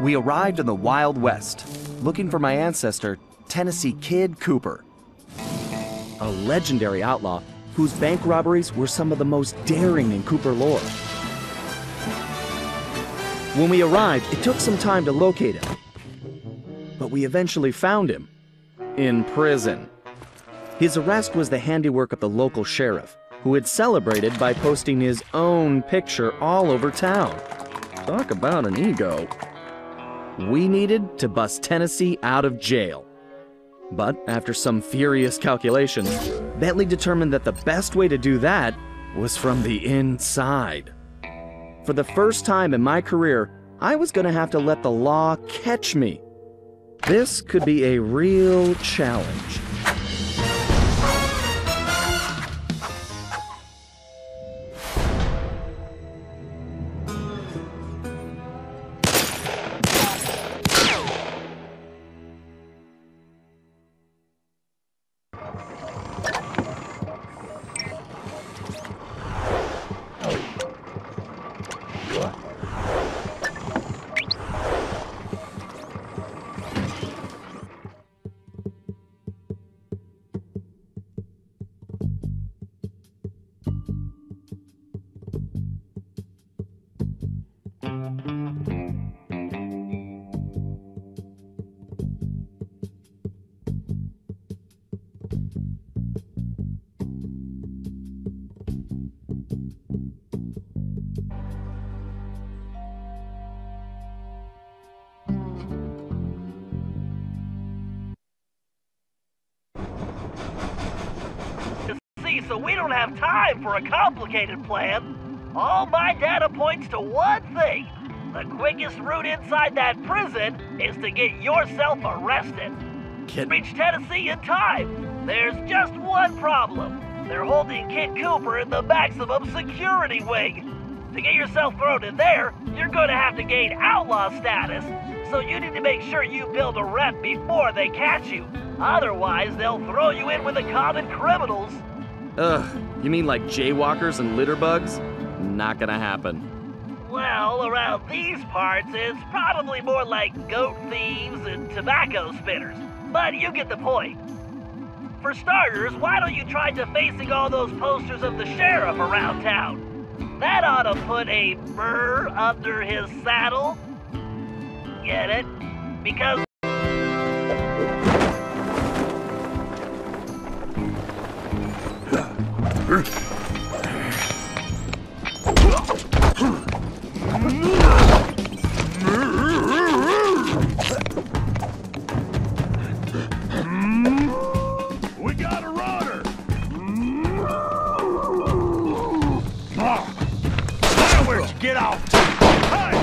We arrived in the Wild West, looking for my ancestor, Tennessee Kid Cooper. A legendary outlaw whose bank robberies were some of the most daring in Cooper lore. When we arrived, it took some time to locate him. But we eventually found him. In prison. His arrest was the handiwork of the local sheriff, who had celebrated by posting his own picture all over town. Talk about an ego. We needed to bust Tennessee out of jail. But after some furious calculations, Bentley determined that the best way to do that was from the inside. For the first time in my career, I was going to have to let the law catch me. This could be a real challenge. So we don't have time for a complicated plan. All my data points to one thing. The quickest route inside that prison is to get yourself arrested. Reach Tennessee in time. There's just one problem. They're holding Kid Cooper in the maximum security wing. To get yourself thrown in there, you're going to have to gain outlaw status. So you need to make sure you build a rep before they catch you. Otherwise, they'll throw you in with the common criminals. Ugh, you mean like jaywalkers and litterbugs? Not gonna happen. Well, around these parts, it's probably more like goat thieves and tobacco spinners. But you get the point. For starters, why don't you try defacing all those posters of the sheriff around town? That ought to put a burr under his saddle. Get it? Because we got a runner! Now where'd you get off to? Hey!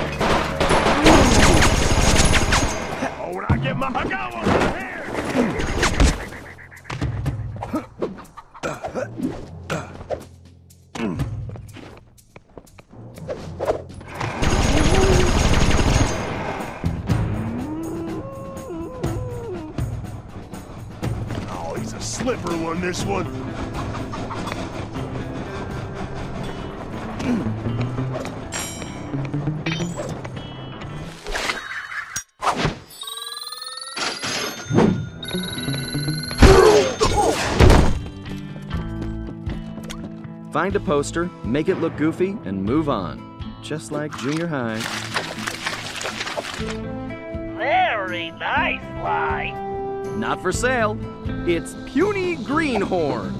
Oh, when I get my... I got one right here! Oh, he's a slipper one, this one. Find a poster, make it look goofy, and move on. Just like junior high. very nice, Sly. Not for sale. It's Puny Greenhorn.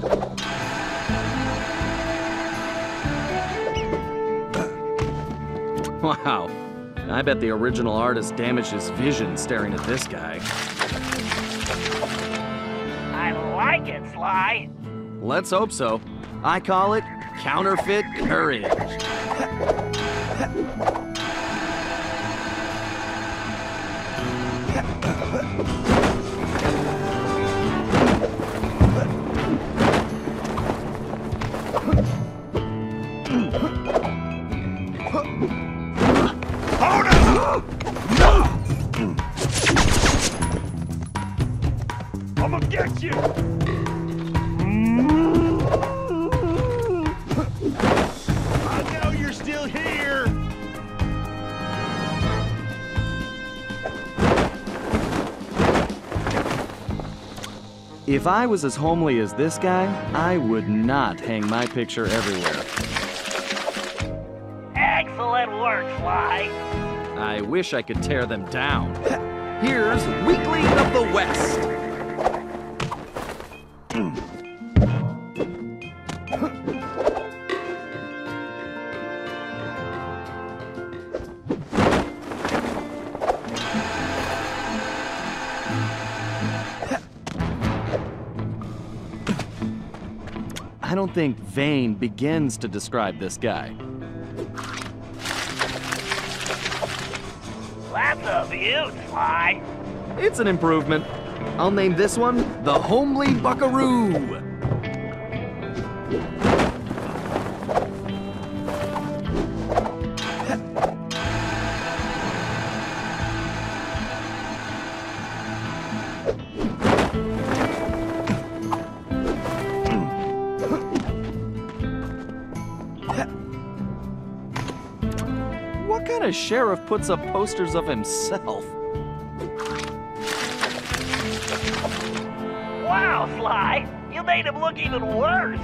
Wow. I bet the original artist damaged his vision staring at this guy. I like it, Sly. Let's hope so. I call it counterfeit courage. I'm gonna get you! I know you're still here! If I was as homely as this guy, I would not hang my picture everywhere. Excellent work, Sly. I wish I could tear them down. Here's Weekly of the West. I don't think vain begins to describe this guy. That's a beaut, Sly. It's an improvement. I'll name this one the Homely Buckaroo. What kind of sheriff puts up posters of himself? Wow, Sly, you made him look even worse.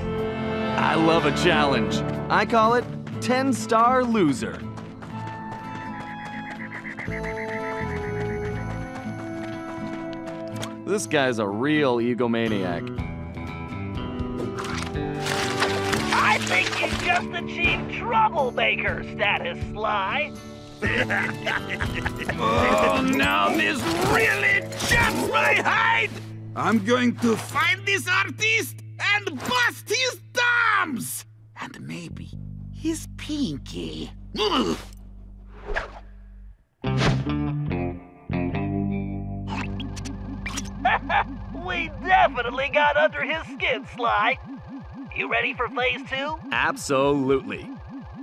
I love a challenge. I call it 10-star loser. This guy's a real egomaniac. I think you just achieved troublemaker status, Sly. Oh, now this really chaps my hide! I'm going to find this artist and bust his thumbs! And maybe his pinky. Ugh. We definitely got under his skin, Sly. You ready for phase 2? Absolutely.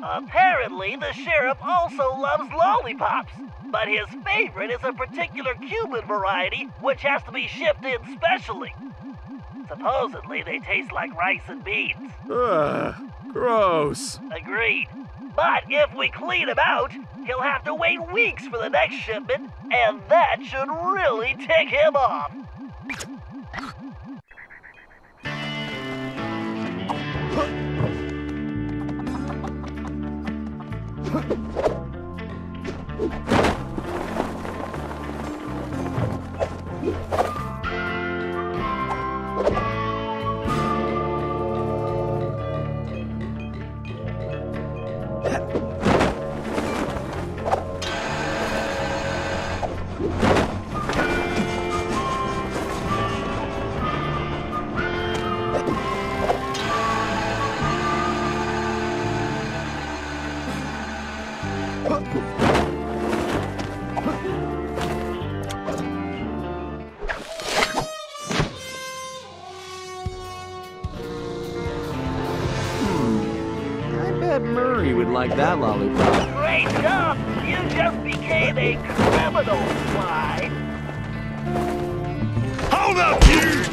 Apparently, the sheriff also loves lollipops, but his favorite is a particular Cuban variety which has to be shipped in specially. Supposedly, they taste like rice and beans. Ugh, gross. Agreed. But if we clean him out, he'll have to wait weeks for the next shipment, and that should really tick him off. Murray would like that lollipop. Great job! You just became a criminal, Sly. Hold up, you!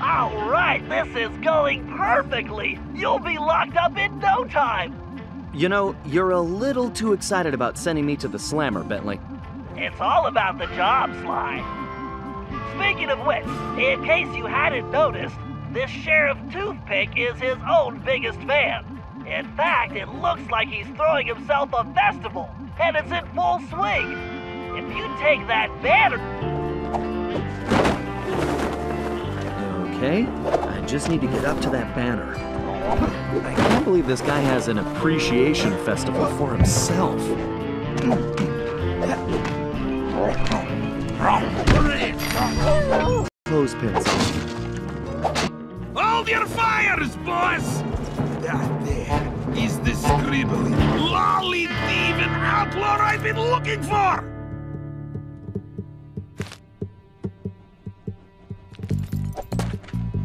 All right, this is going perfectly. You'll be locked up in no time. You know, you're a little too excited about sending me to the slammer, Bentley. It's all about the job, Sly. Speaking of which, in case you hadn't noticed, this Sheriff Toothpick is his own biggest fan. In fact, it looks like he's throwing himself a festival, and it's in full swing. If you take that banner... Okay, I just need to get up to that banner. I can't believe this guy has an appreciation festival for himself. clothespins. Hold your fires, boss! That there is the scribbly, lolly thieving outlaw I've been looking for!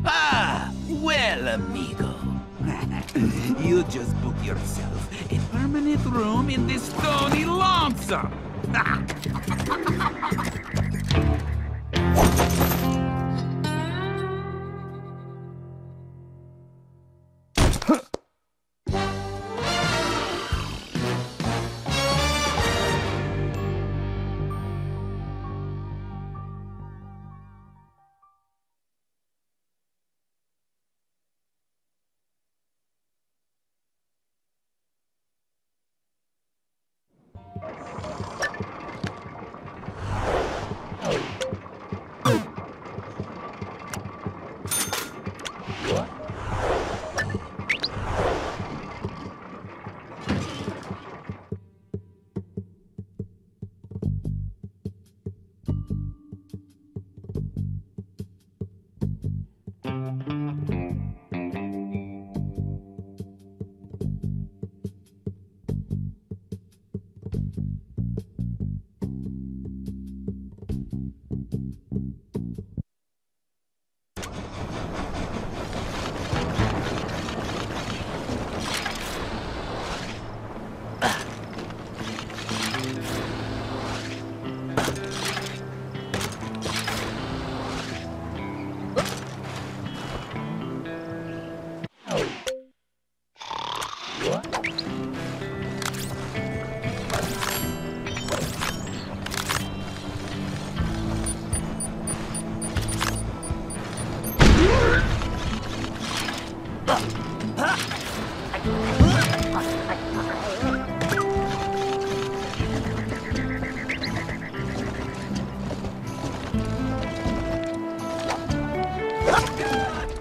Ah, well, amigo. You just book yourself a permanent room in this stony lonesome.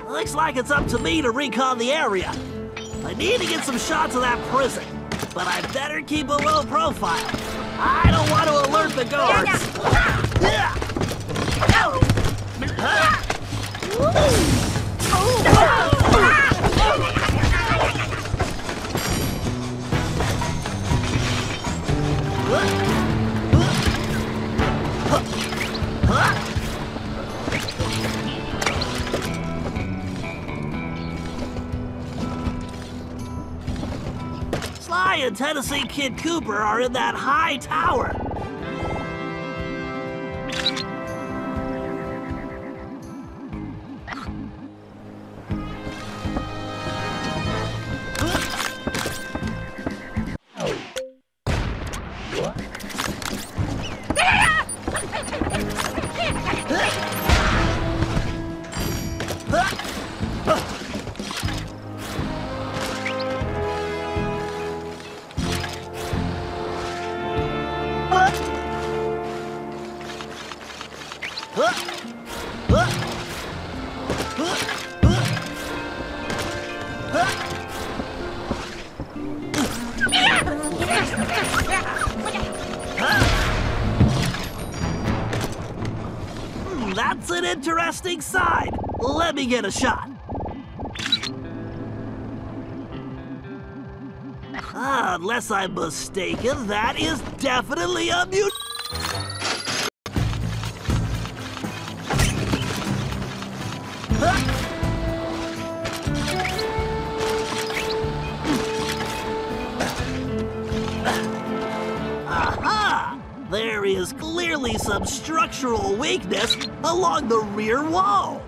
Looks like it's up to me to recon the area. I need to get some shots of that prison, but I better keep a low profile. I don't want to alert the guards. Sly and Tennessee Kid Cooper are in that high tower. That's an interesting side. Let me get a shot. Unless I'm mistaken, that is definitely a mute. Aha! There is clearly some structural weakness along the rear wall.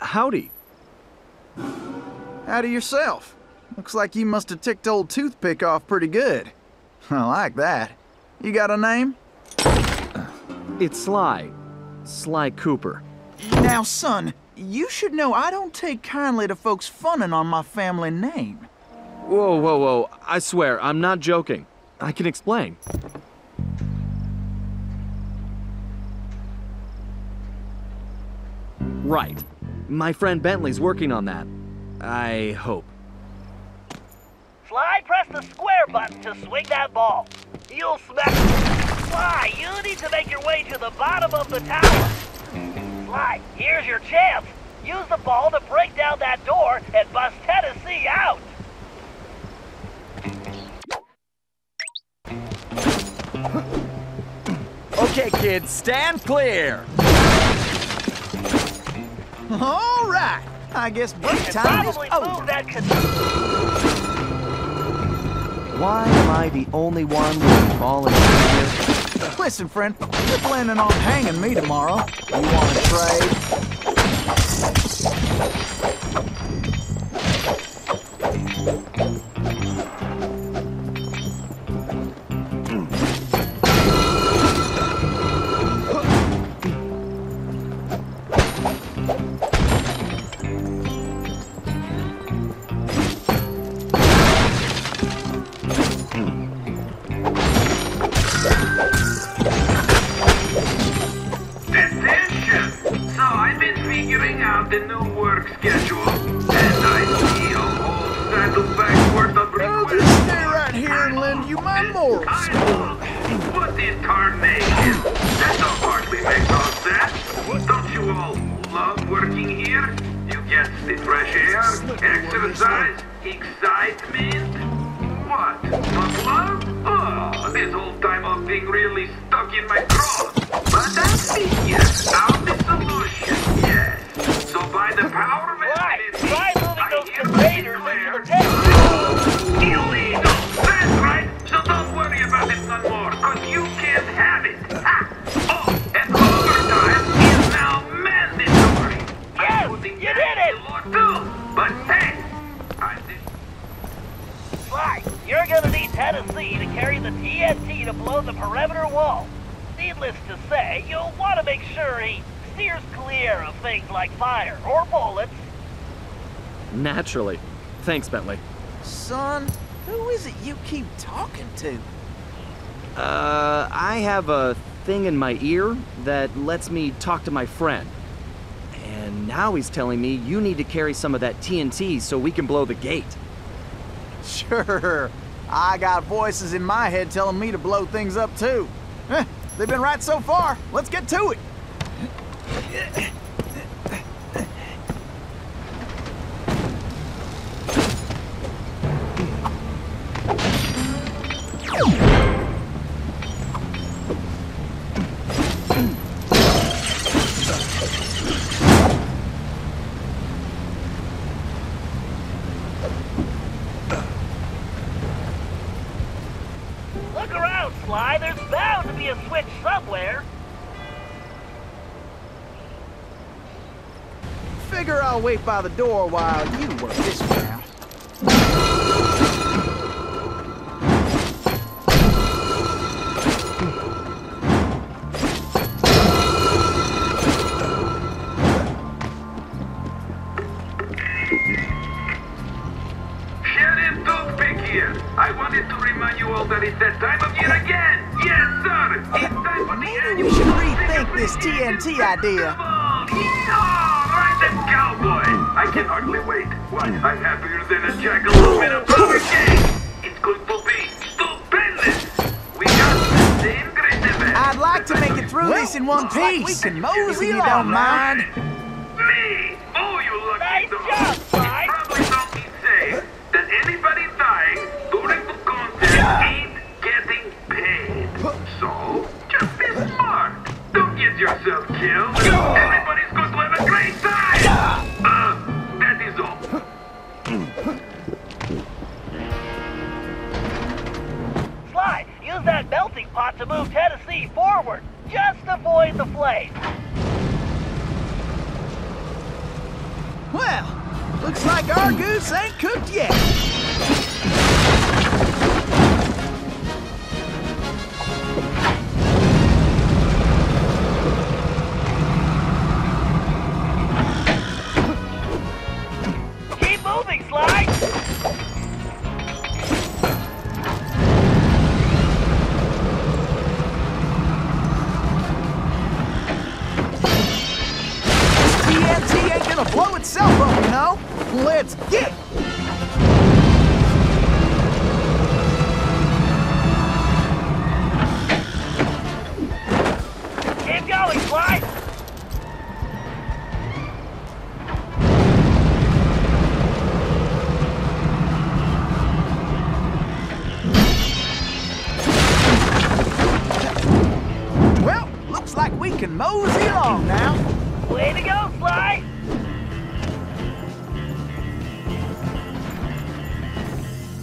Howdy. Howdy yourself. Looks like you must have ticked old Toothpick off pretty good. I like that. You got a name? It's Sly. Sly Cooper. Now, son, you should know I don't take kindly to folks funning on my family name. Whoa, whoa, whoa. I swear, I'm not joking. I can explain. Right. My friend Bentley's working on that. I hope. Sly, press the square button to swing that ball. You'll smack... Sly, you need to make your way to the bottom of the tower. Sly, here's your chance. Use the ball to break down that door and bust Tennessee out. Okay, kids, stand clear. All right. I guess break time is Probably over. move that Why am I the only one with fallen here? Listen, friend, you're planning on hanging me tomorrow. You want to trade? The new work schedule, and I see a whole saddlebag worth of requests. I'll just stay right here and lend you my moral support. What in tarnation? That don't hardly make no sense. Don't you all love working here? You get the fresh air, exercise, excitement. What? Not love? Oh, this whole time I've been really stuck in my craw. But I figure out the solution, yes. So by the power of Right, infinity, try moving those I hereby containers into declare the tank. illegal. That's right. So don't worry about it no more, cause you can't have it. Ha! Oh, and overtime is now mandatory. Yes, I'm putting you that did in it. law too. But hey, I did. Sly, you're gonna need Tennessee to carry the TNT to blow the perimeter wall. Needless to say, you'll want to make sure he steers clear of things like fire or bullets. Naturally. Thanks, Bentley. Son, who is it you keep talking to? I have a thing in my ear that lets me talk to my friend. And now he's telling me you need to carry some of that TNT so we can blow the gate. Sure. I got voices in my head telling me to blow things up too. They've been right so far. Let's get to it. Look around, Sly. There's bound to be a switch somewhere. Figure I'll wait by the door while you work this one out. Sheriff Toothpick here. I wanted to remind you all that it's that time of year again. Yes, sir. It's time for the Maybe annual we should rethink this TNT idea. Right then, cowboy. I can hardly wait. Why, I'm happier than a jackalope in a power game. It's going to be stupendous. We got the same great event. I'd like to make it through this in one piece. We can mosey, you don't mind. Me? Oh, you lucky Nice dog. job, Sly. It probably don't be safe that anybody dying during the contest ain't getting paid. So, just be smart. Don't get yourself killed. Everybody's going to have a great time. That is all. Sly, use that melting pot to move Tennessee forward. Just avoid the flame. Well, looks like our goose ain't cooked yet. Keep moving, Sly! TNT ain't gonna blow itself up, you know? Let's get it! Keep going, Sly! Well, looks like we can mosey along now. Way to go, Sly!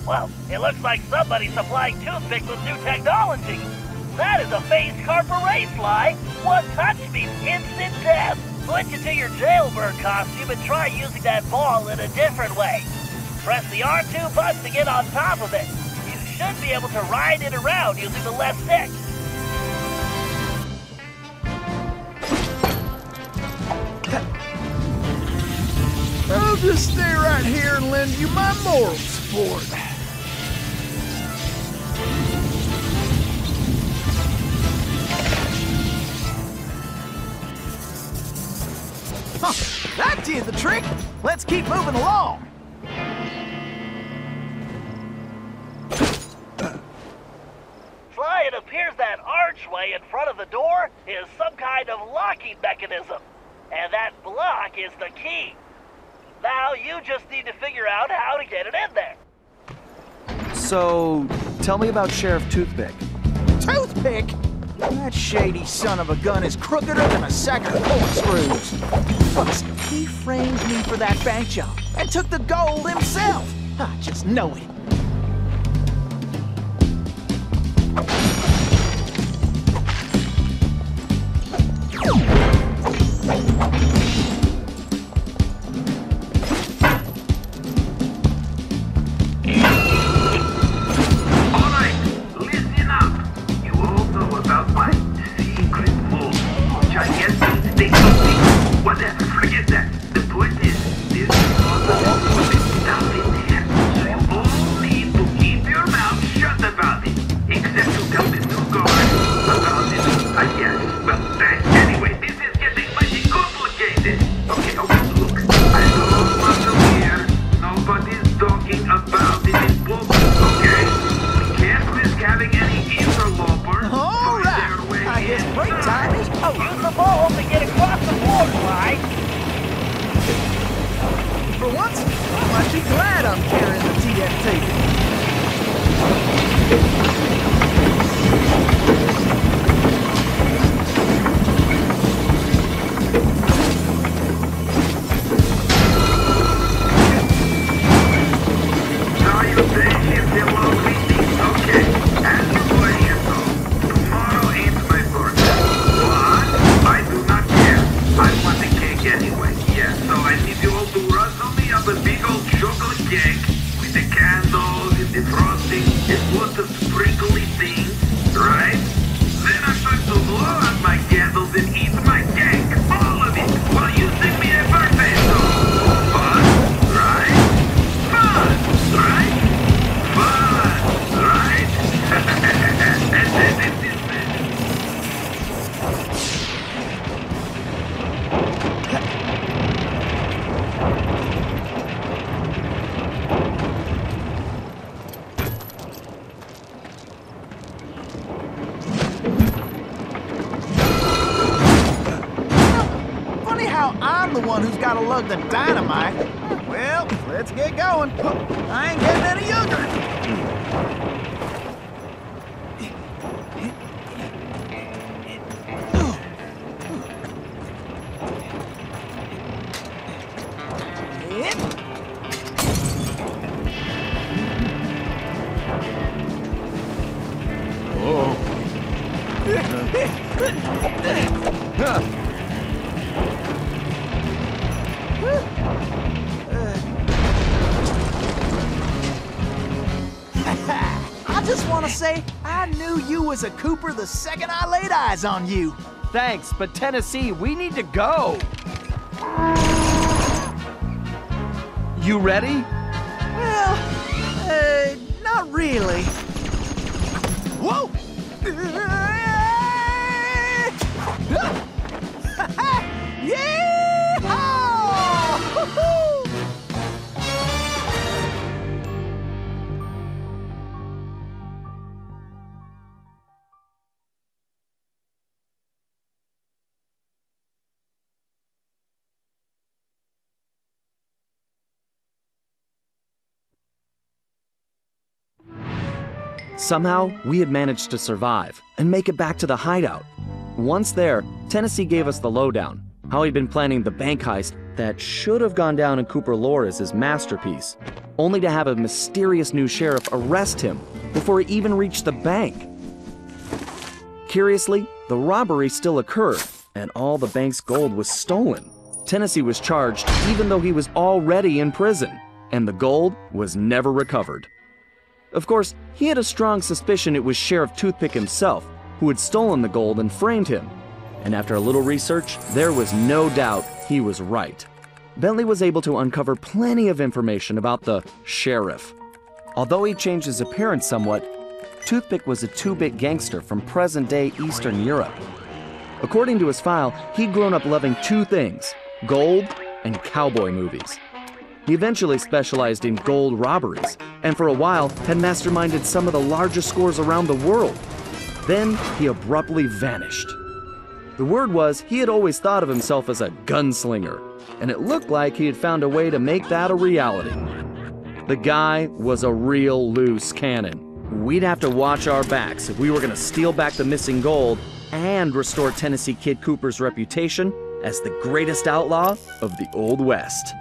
Well, it looks like somebody's supplying toothpicks with new technology. That is a phased carburet, Sly. One touch means instant death. Switch into your jailbird costume and try using that ball in a different way. Press the R2 button to get on top of it. You should be able to ride it around using the left stick. I'll just stay right here and lend you my moral support. Huh, that did the trick. Let's keep moving along. Sly, it appears that archway in front of the door is some kind of locking mechanism. And that block is the key. Now you just need to figure out how to get it in there. So, tell me about Sheriff Toothpick. Toothpick? That shady son of a gun is crookeder than a sack of corkscrews. Plus, he framed me for that bank job and took the gold himself. I just know it. I'm the one who's got to lug the dynamite. Well, let's get going. I ain't getting any younger. want to say I knew you was a Cooper the second I laid eyes on you. Thanks, but Tennessee, we need to go. You ready? Well, not really. Whoa! Yeehaw! Somehow, we had managed to survive and make it back to the hideout. Once there, Tennessee gave us the lowdown, how he'd been planning the bank heist that should have gone down in Cooper lore as his masterpiece, only to have a mysterious new sheriff arrest him before he even reached the bank. Curiously, the robbery still occurred, and all the bank's gold was stolen. Tennessee was charged even though he was already in prison, and the gold was never recovered. Of course, he had a strong suspicion it was Sheriff Toothpick himself who had stolen the gold and framed him. And after a little research, there was no doubt he was right. Bentley was able to uncover plenty of information about the sheriff. Although he changed his appearance somewhat, Toothpick was a 2-bit gangster from present-day Eastern Europe. According to his file, he'd grown up loving 2 things: gold and cowboy movies. He eventually specialized in gold robberies, and for a while had masterminded some of the largest scores around the world. Then he abruptly vanished. The word was he had always thought of himself as a gunslinger, and it looked like he had found a way to make that a reality. The guy was a real loose cannon. We'd have to watch our backs if we were going to steal back the missing gold and restore Tennessee Kid Cooper's reputation as the greatest outlaw of the Old West.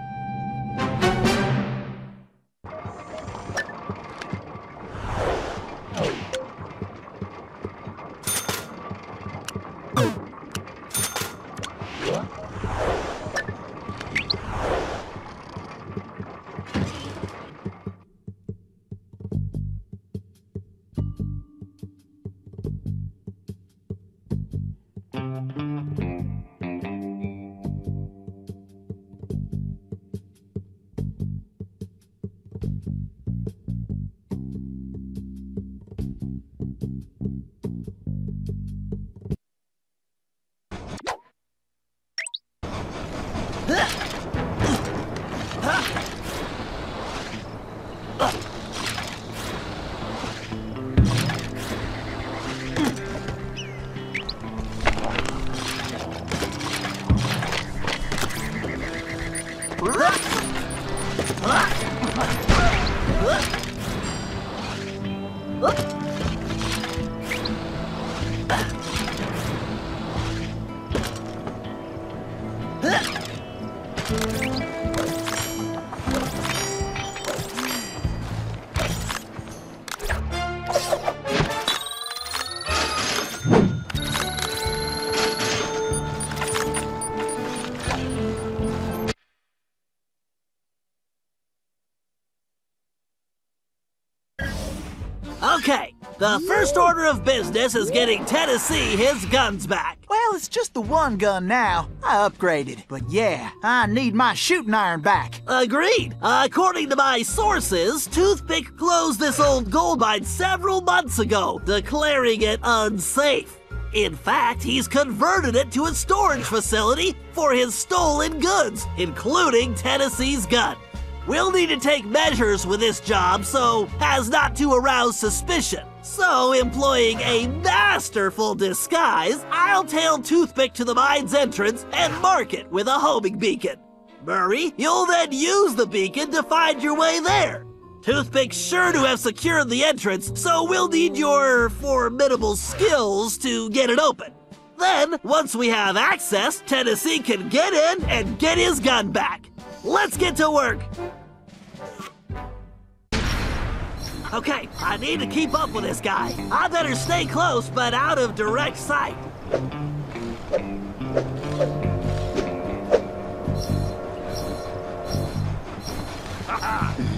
Okay, the first order of business is getting Tennessee his guns back. Well, it's just the one gun now. I upgraded. But yeah, I need my shooting iron back. Agreed. According to my sources, Toothpick closed this old gold mine several months ago, declaring it unsafe. In fact, he's converted it to a storage facility for his stolen goods, including Tennessee's gun. We'll need to take measures with this job so as not to arouse suspicion. So, employing a masterful disguise, I'll tail Toothpick to the mine's entrance and mark it with a homing beacon. Murray, you'll then use the beacon to find your way there. Toothpick's sure to have secured the entrance, so we'll need your formidable skills to get it open. Then, once we have access, Tennessee can get in and get his gun back. Let's get to work! Okay, I need to keep up with this guy. I better stay close, but out of direct sight.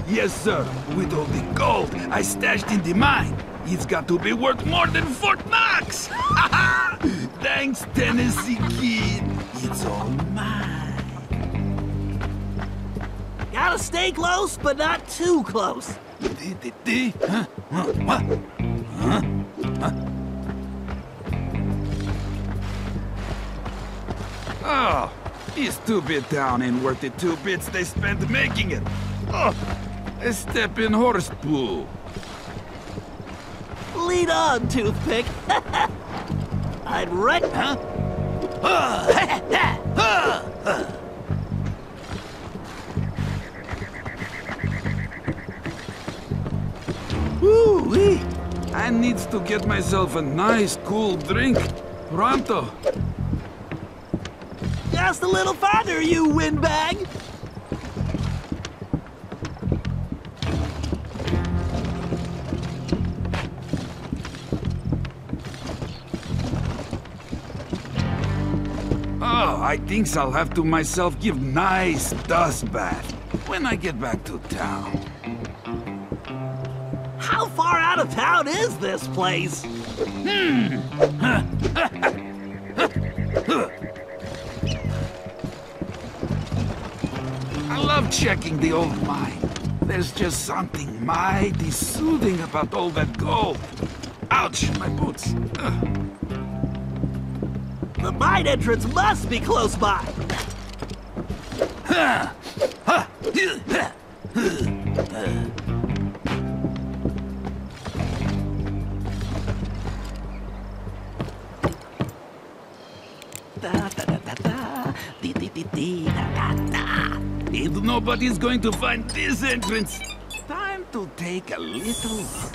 Yes, sir. With all the gold I stashed in the mine. It's got to be worth more than Fort Knox! Thanks, Tennessee Kid. It's all mine. Gotta stay close, but not too close. Oh, this 2-bit town ain't worth the 2 bits they spent making it. Oh, a step in horse poo. Lead on, Toothpick. I'd wreck... Huh? Woo-wee! I needs to get myself a nice, cool drink. Pronto. Just a little farther, you windbag! Oh, I thinks I'll have to myself give nice dust bath when I get back to town. How far out of town is this place? I love checking the old mine. There's just something mighty soothing about all that gold. Ouch, my boots. The mine entrance must be close by. If nobody's going to find this entrance, time to take a little look.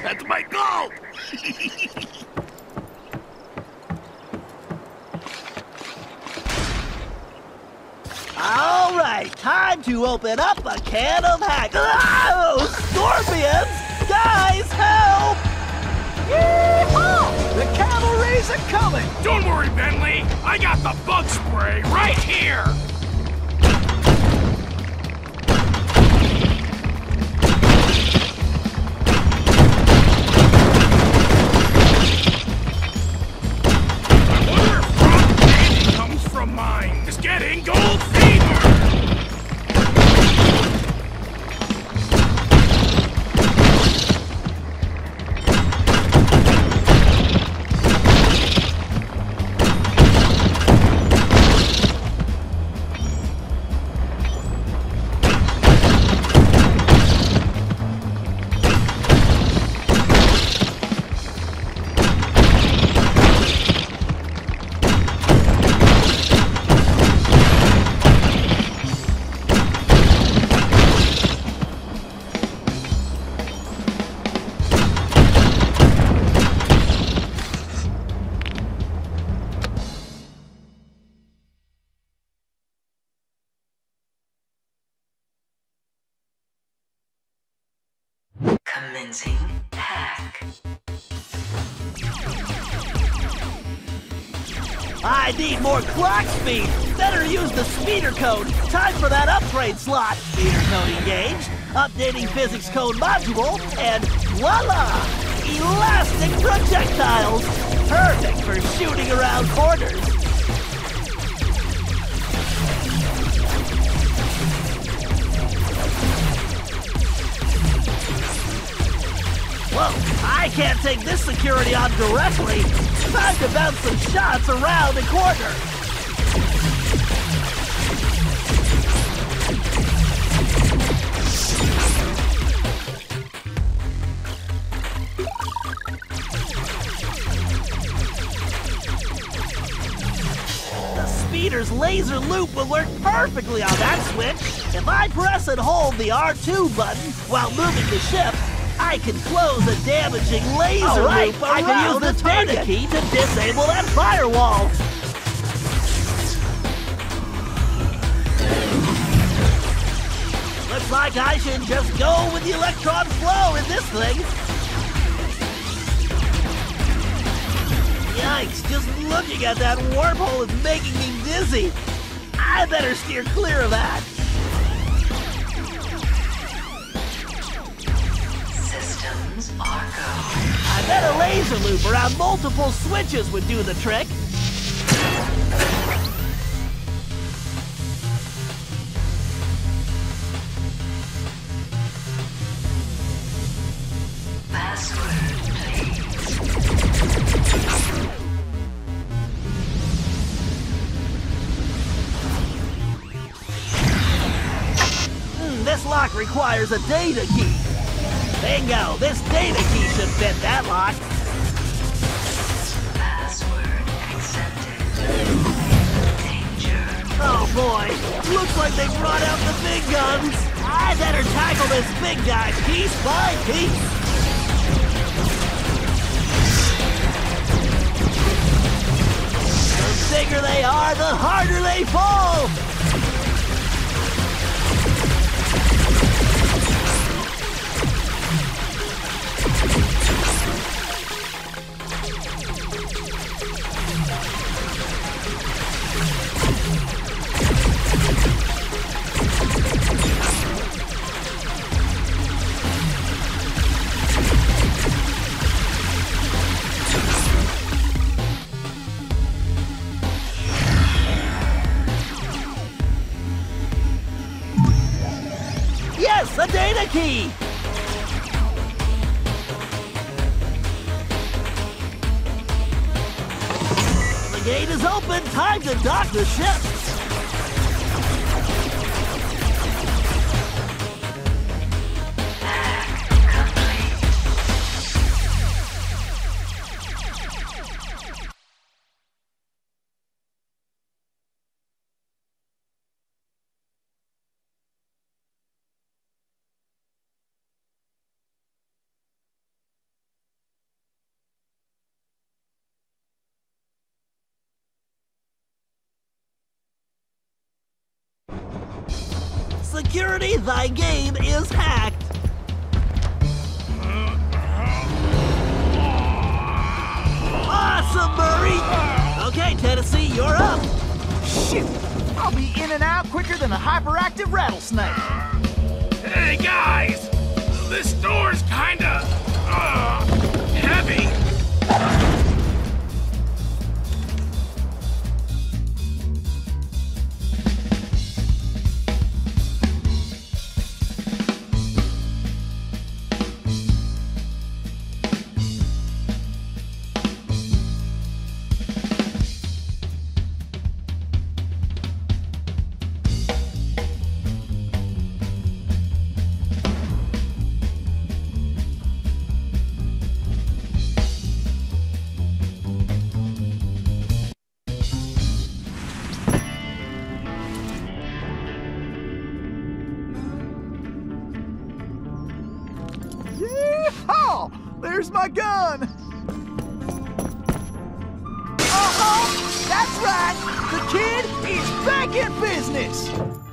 That's my goal! All right, time to open up a can of hack. Oh, scorpions! Guys, help! Yeehaw! The cavalry's a-coming! Don't worry, Bentley. I got the bug spray right here. I wonder if rock candy comes from mine. It's getting gold fever. Commencing hack. I need more clock speed. Better use the speeder code. Time for that upgrade slot. Speeder code engaged. Updating physics code module, and voila! Elastic projectiles. Perfect for shooting around corners. Whoa, I can't take this security on directly. Time to bounce some shots around the corner. The speeder's laser loop will work perfectly on that switch. If I press and hold the R2 button while moving the ship, I can close a damaging laser loop I can use the data key to disable that firewall. Looks like I should just go with the electron flow in this thing. Yikes, just looking at that wormhole is making me dizzy. I better steer clear of that. System Inkagames arkham. I bet a laser loop around multiple switches would do the trick. Password, please. This lock requires a data key. Bingo! This data key should fit that lock. Password accepted. Danger. Oh boy! Looks like they brought out the big guns. I better tackle this big guy piece by piece. The bigger they are, the harder they fall. Yes, a data key! The gate is open. Time to dock the ship. Security, thy game is hacked. Awesome, Murray! Okay, Tennessee, you're up. Shit! I'll be in and out quicker than a hyperactive rattlesnake. Hey, guys! This door's kinda... heavy. Yeehaw! There's my gun! That's right! The kid is back in business!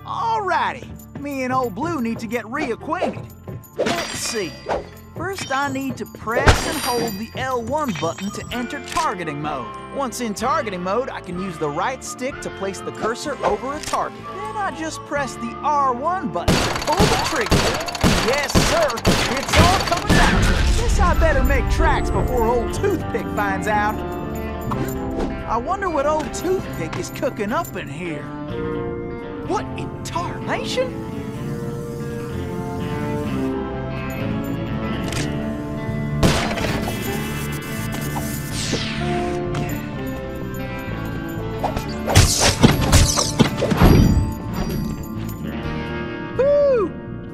Alrighty, me and Old Blue need to get reacquainted. Let's see. First, I need to press and hold the L1 button to enter targeting mode. Once in targeting mode, I can use the right stick to place the cursor over a target. Then I just press the R1 button to pull the trigger. Yes, sir, it's all coming out. Guess I better make tracks before Old Toothpick finds out. I wonder what Old Toothpick is cooking up in here. What in tarnation?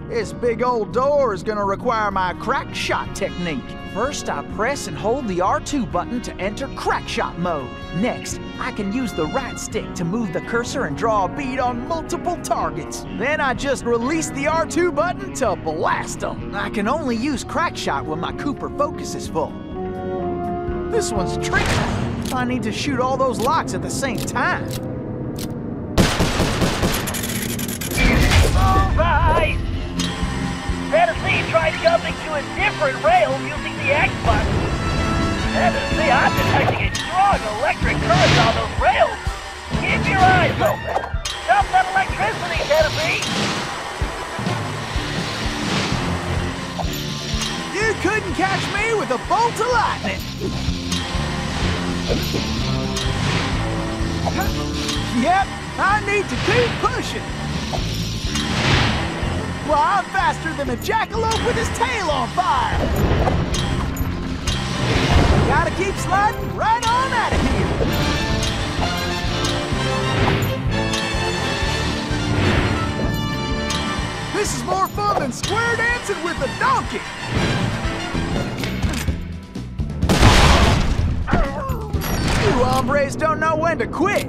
This big old door is gonna require my crack shot technique. First, I press and hold the R2 button to enter crack shot mode. Next, I can use the right stick to move the cursor and draw a bead on multiple targets. Then I just release the R2 button to blast them. I can only use crack shot when my Cooper focus is full. This one's tricky. I need to shoot all those locks at the same time. All right! Tennessee tried jumping to a different rail using the X button. Tennessee, I'm detecting a strong electric current on those rails. Keep your eyes open. Stop that electricity, Tennessee. You could couldn't catch me with a bolt of lightning. Yep, I need to keep pushing. Well, I'm faster than a jackalope with his tail on fire. Gotta keep sliding right on out of here. This is more fun than square dancing with a donkey. You hombres don't know when to quit.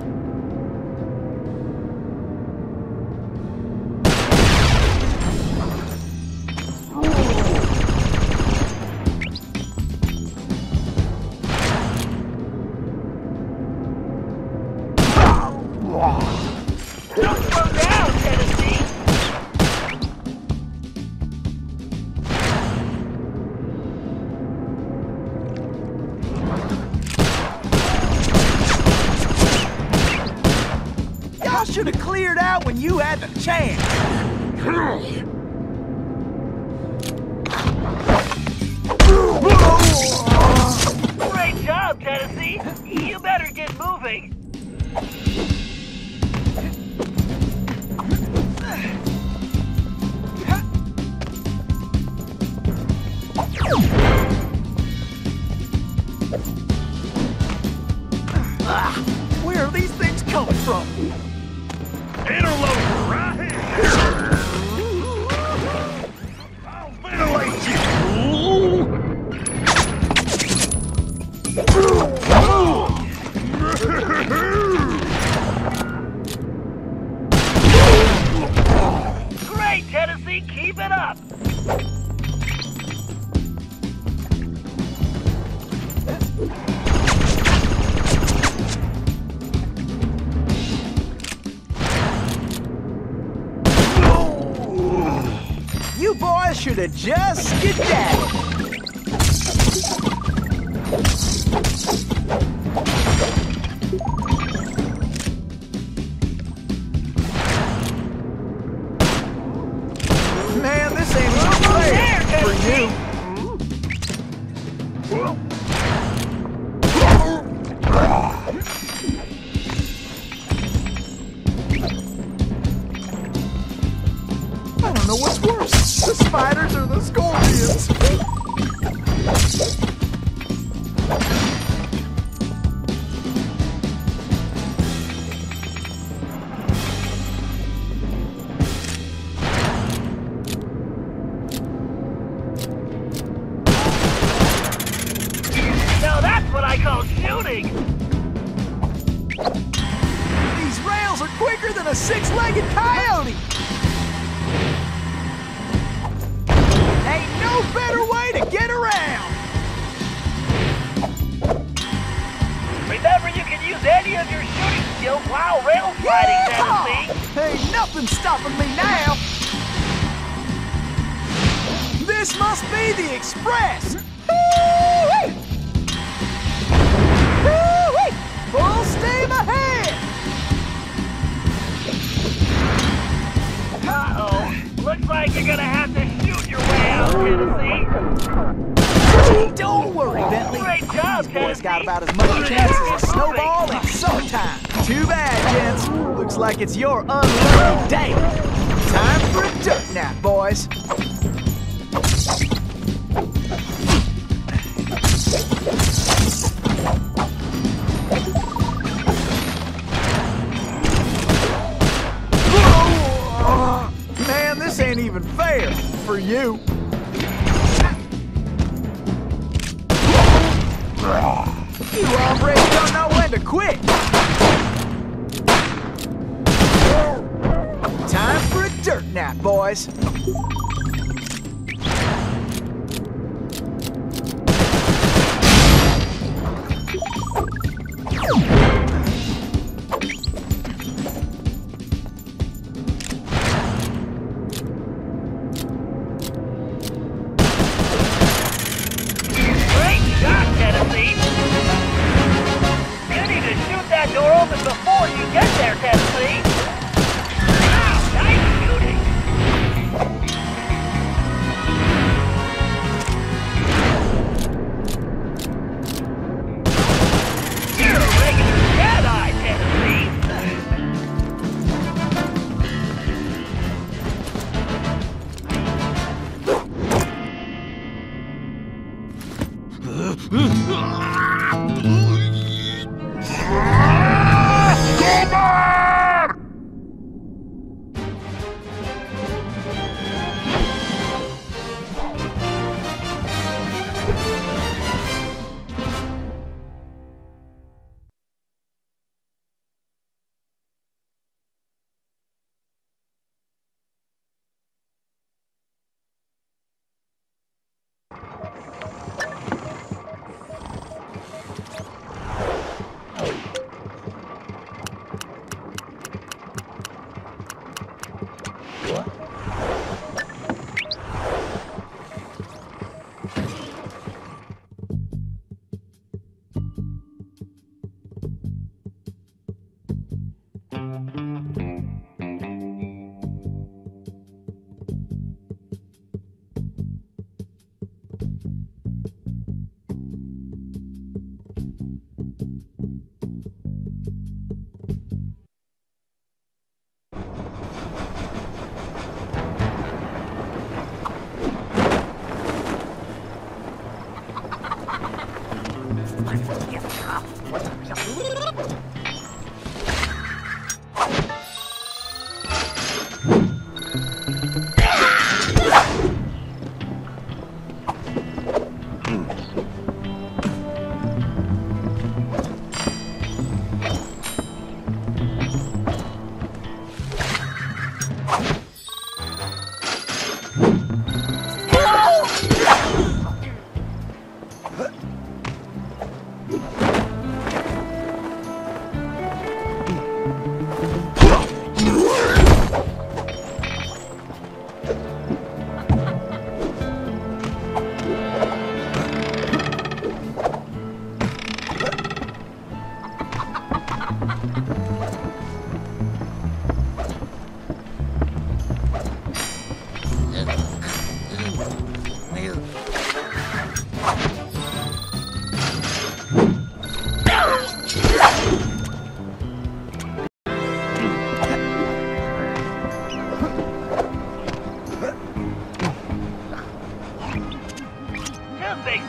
Don't slow down, Tennessee! Y'all should have cleared out when you had the chance. Great job, Tennessee! You better get moving! Where are these things coming from? Interloper, right? I'll ventilate you, Great, Tennessee! Keep it up! You boys should have just skedaddled. Man, this ain't even fair for you. I don't know what's worse, the spiders or the scorpions. Now that's what I call shooting! These rails are quicker than a six-legged coyote. Ain't no better way to get around. Remember, you can use any of your shooting skills while rail sliding, Tennessee! Ain't nothing stopping me now. This must be the express. Woo-wee! Woo-wee! Full steam ahead. Uh-oh. Looks like you're gonna have to shoot your way out, Tennessee! Don't worry, Bentley. Great job, These boys Tennessee! got about as much chance as a snowball in summertime. Too bad, gents. Looks like it's your unlucky day. Time for a dirt nap, boys. Man, this ain't even fair for you. You hombres don't know when to quit. Time for a dirt nap, boys. Great shot, Tennessee! You need to shoot that door open before you get there, Tennessee! Wow, nice shooting!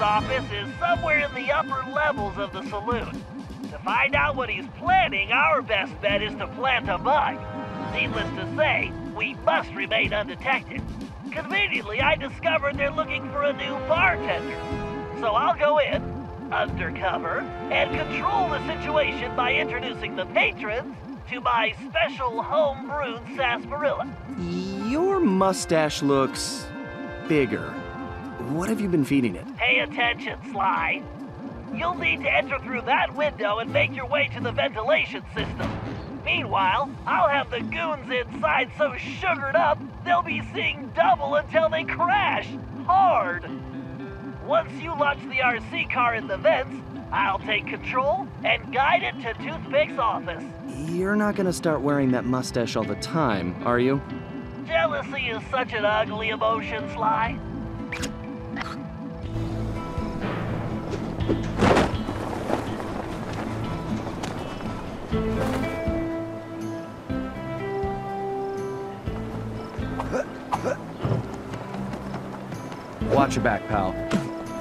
Office is somewhere in the upper levels of the saloon. To find out what he's planning, our best bet is to plant a bug. Needless to say, we must remain undetected. Conveniently, I discovered they're looking for a new bartender. So I'll go in, undercover, and control the situation by introducing the patrons to my special home-brewed sarsaparilla. Your mustache looks bigger. What have you been feeding it? Pay attention, Sly. You'll need to enter through that window and make your way to the ventilation system. Meanwhile, I'll have the goons inside so sugared up, they'll be seeing double until they crash hard. Once you launch the RC car in the vents, I'll take control and guide it to Toothpick's office. You're not gonna start wearing that mustache all the time, are you? Jealousy is such an ugly emotion, Sly. Watch your back, pal.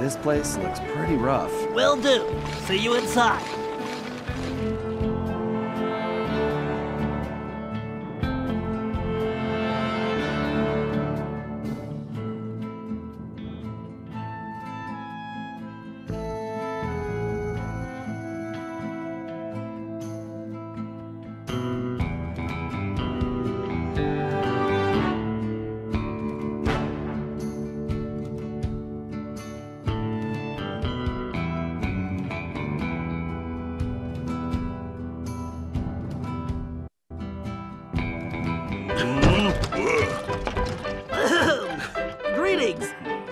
This place looks pretty rough. Will do. See you inside.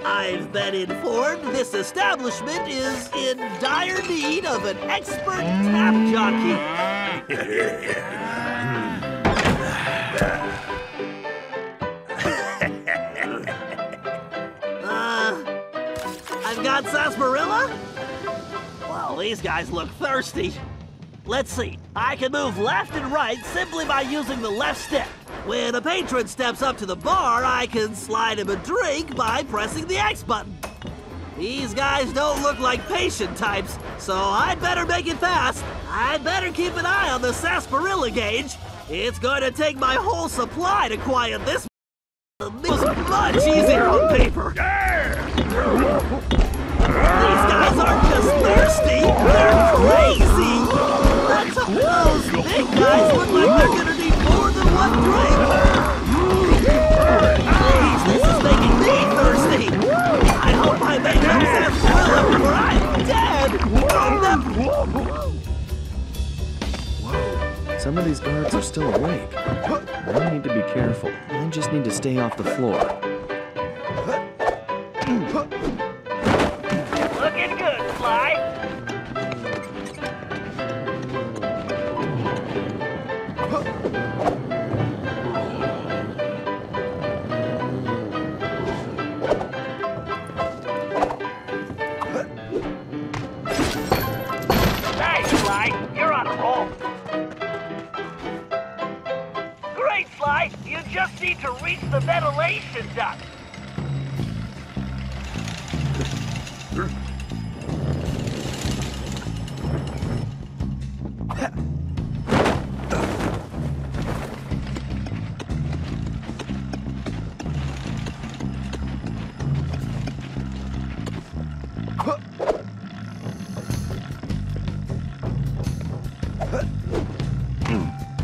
I've been informed this establishment is in dire need of an expert tap jockey. I've got sarsaparilla? Well, these guys look thirsty. Let's see. I can move left and right simply by using the left stick. When a patron steps up to the bar, I can slide him a drink by pressing the X button. These guys don't look like patient types, so I'd better make it fast. I'd better keep an eye on the sarsaparilla gauge. It's going to take my whole supply to quiet this. This was much easier on paper. These guys aren't just thirsty, they're crazy. Those big guys look like they're gonna need more than one drink. Please, this is making me thirsty. I hope I make them sarsaparilla before I'm dead. Some of these guards are still awake. I need to be careful. I just need to stay off the floor. Looking good, Sly. Nice, Sly. You're on a roll. Great, Sly. You just need to reach the ventilation duct.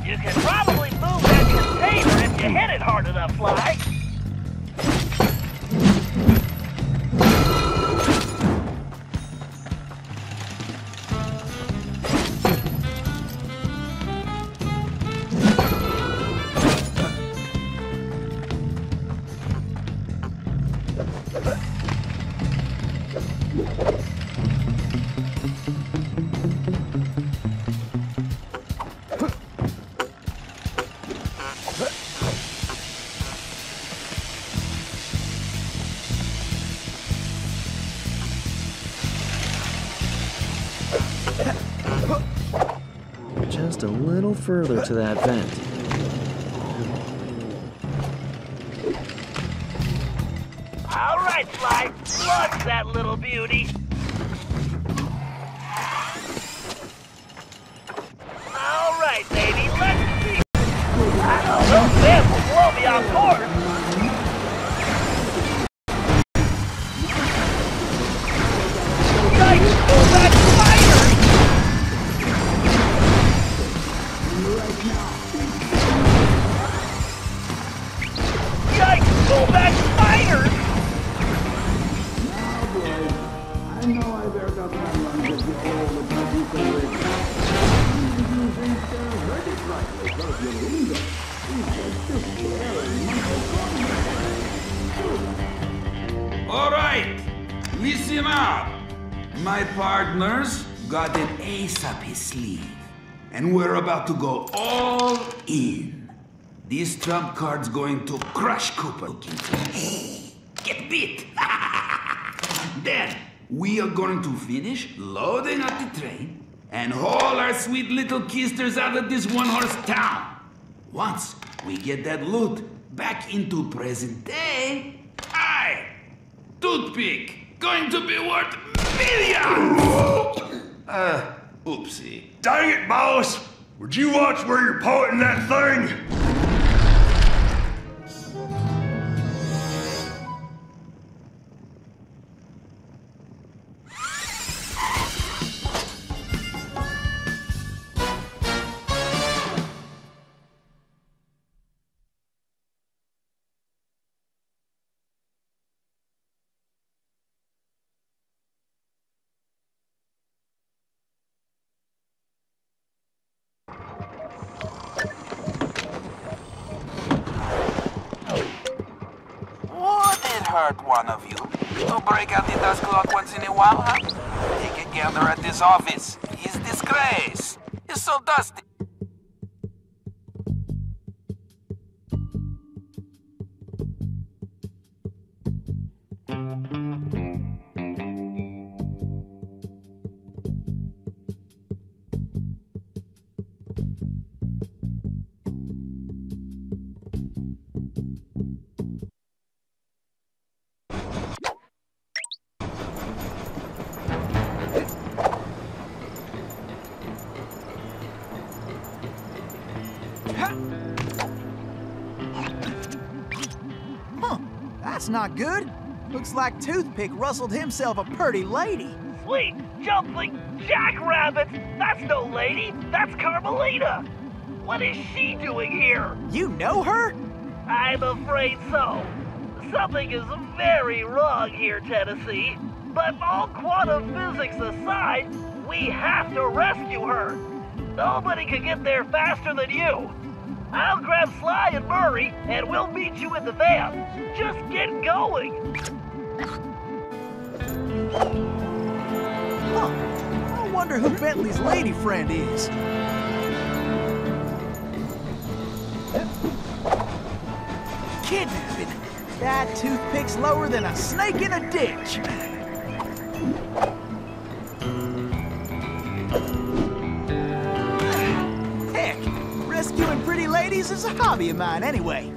You can probably move that container if you hit it hard enough, Sly. Just a little further to that vent. All right, Sly. Launch that little beauty. All right, baby. Let's see. Those fans will blow me off course. Yikes! Pull back spiders! Yikes! Pull back spiders! All right, listen up. My partner's got an ace up his sleeve, and we're about to go all in. This trump card's going to crush Cooper. Get bit! Then, we are going to finish loading up the train and haul our sweet little kisters out of this one-horse town. Once we get that loot back into present day, toothpick, going to be worth millions! Oopsie. Dang it, boss! Would you watch where you're pointing that thing? Hurt one of you. To break out the dust cloth once in a while, huh? Take a gander at this office. It's disgrace. It's so dusty. That's not good. Looks like Toothpick rustled himself a pretty lady. Sweet jumping jackrabbits! That's no lady, that's Carmelita! What is she doing here? You know her? I'm afraid so. Something is very wrong here, Tennessee. But all quantum physics aside, we have to rescue her. Nobody can get there faster than you. I'll grab Sly and Murray, and we'll meet you in the van. Just get going. Huh. I wonder who Bentley's lady friend is. Kidnapping? That Toothpick's lower than a snake in a ditch. Heck, rescuing pretty ladies is a hobby of mine anyway.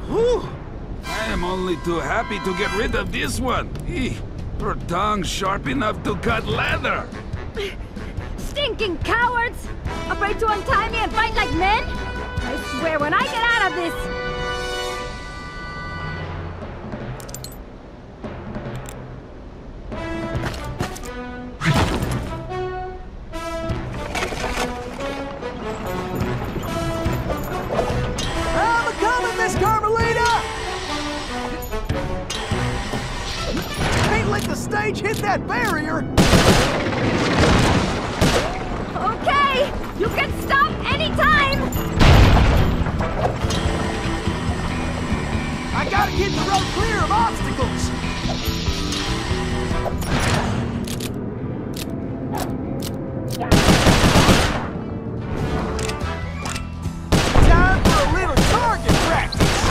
Whew. I am only too happy to get rid of this one. Her tongue's sharp enough to cut leather. Stinking cowards! Afraid to untie me and fight like men? I swear when I get out of this... I'm a-coming, Miss Carmelita! Can't let the stage hit that barrier! Okay! You can stop anytime! I gotta keep the road clear of obstacles! Time for a little target practice!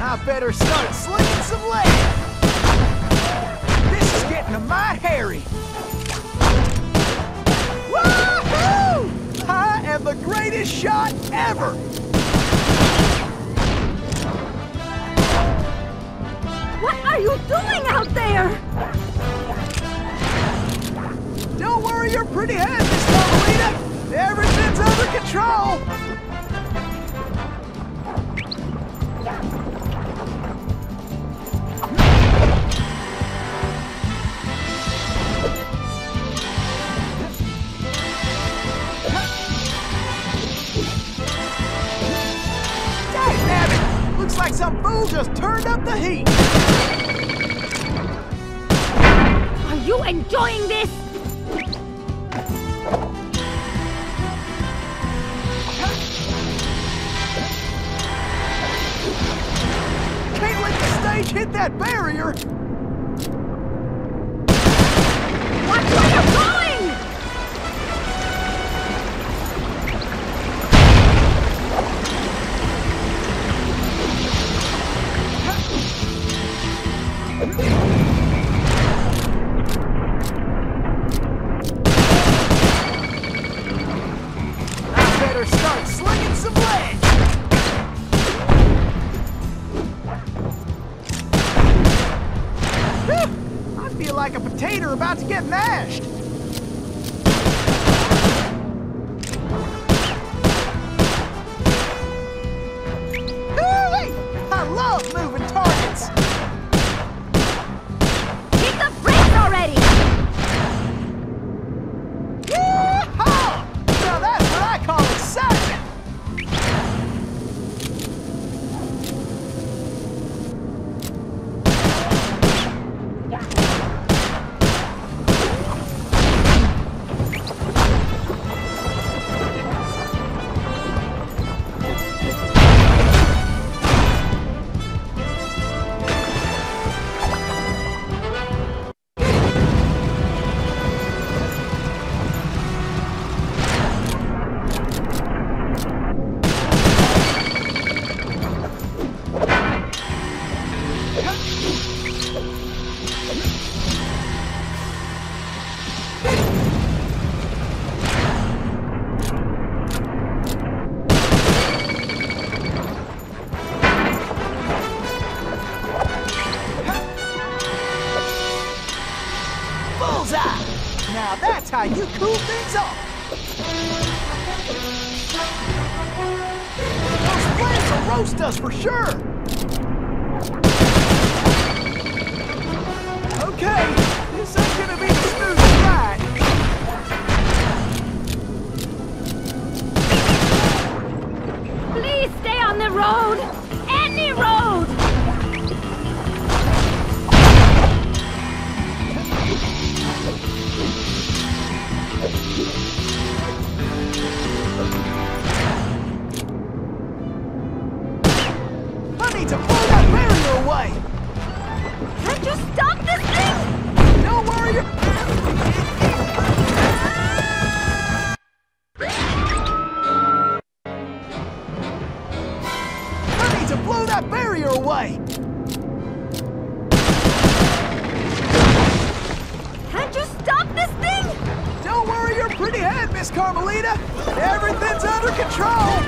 I better start slinging some lead! This is getting to my Harry! Woohoo! I am the greatest shot ever! What are you doing out there? Don't worry your pretty head, Miss Carmelita! Everything's under control! Dang, looks like some fool just turned up the heat! Are you enjoying this? Can't let the stage hit that barrier! Watch where you're going! I better start slinging some lead! Whew! I feel like a potato about to get mashed! Hooey! I love moving targets! Hit the brakes already! Yeehaw! Now that's what I call excitement! cool things off. Those flames will roast us for sure. Okay, this ain't gonna be a smooth ride. Please stay on the road! Any road! I need to blow that barrier away. Can't you stop this thing? Don't worry. I need to blow that barrier away. Can't you stop this thing? Don't worry your pretty head, Miss Carmelita. Everything's under control.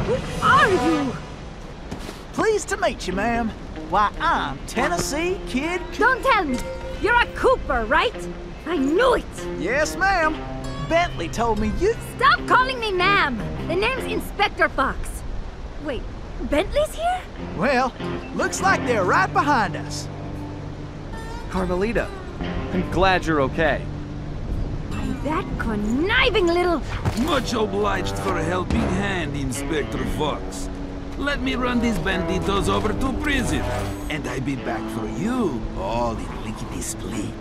Who are you? Pleased to meet you, ma'am. Why, I'm Tennessee Kid. Don't tell me. You're a Cooper, right? I knew it. Yes, ma'am. Bentley told me you... Stop calling me ma'am. The name's Inspector Fox. Wait, Bentley's here? Well, looks like they're right behind us. Carmelita, I'm glad you're okay. That conniving little... Much obliged for a helping hand, Inspector Fox. Let me run these banditos over to prison, and I be back for you, all in lickety-split.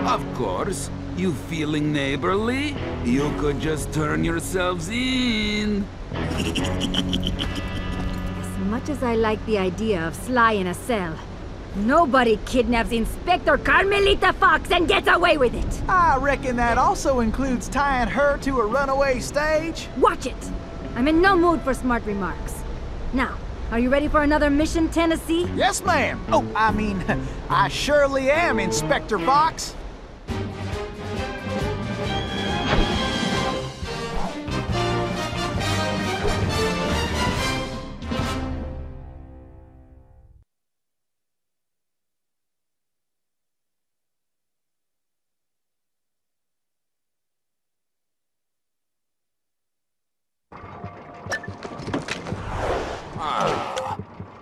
Of course, you feeling neighborly? You could just turn yourselves in. As much as I like the idea of Sly in a cell, nobody kidnaps Inspector Carmelita Fox and gets away with it. I reckon that also includes tying her to a runaway stage. Watch it. I'm in no mood for smart remarks. Now, are you ready for another mission, Tennessee? Yes, ma'am. Oh, I mean, I surely am, Inspector Fox.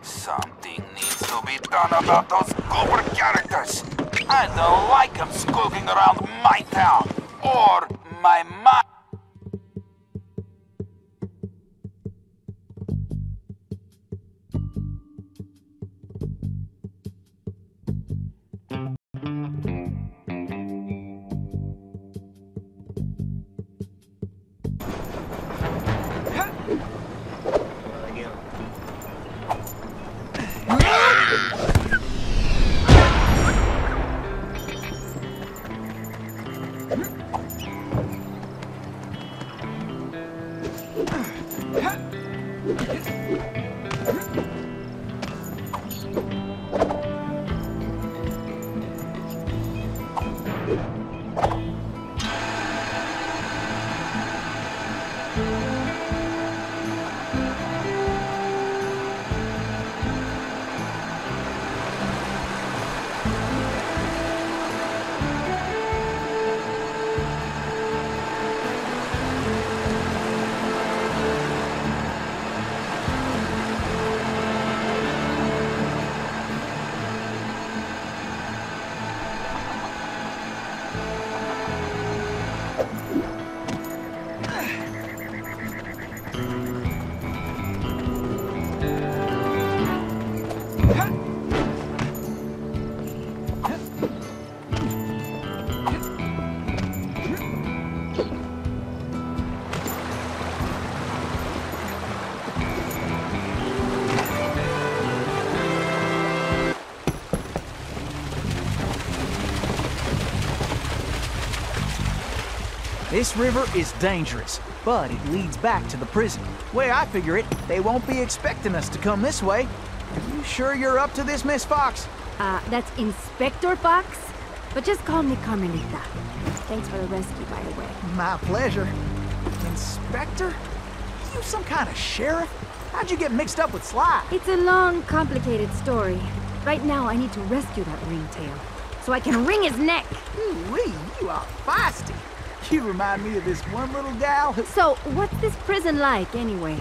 Something needs to be done about those Cooper characters. I don't like them skulking around my town or my mind. This river is dangerous, but it leads back to the prison. Way I figure it, they won't be expecting us to come this way. You sure you're up to this, Miss Fox? That's Inspector Fox? But just call me Carmelita. Thanks for the rescue, by the way. My pleasure. Inspector? You some kind of sheriff? How'd you get mixed up with Sly? It's a long, complicated story. Right now, I need to rescue that ringtail, so I can wring his neck. Ooh-wee, you are feisty. You remind me of this one little gal who... So, what's this prison like, anyway?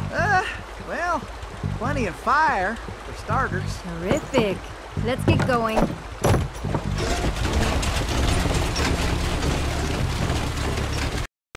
Well, plenty of fire, for starters. Terrific. Let's get going.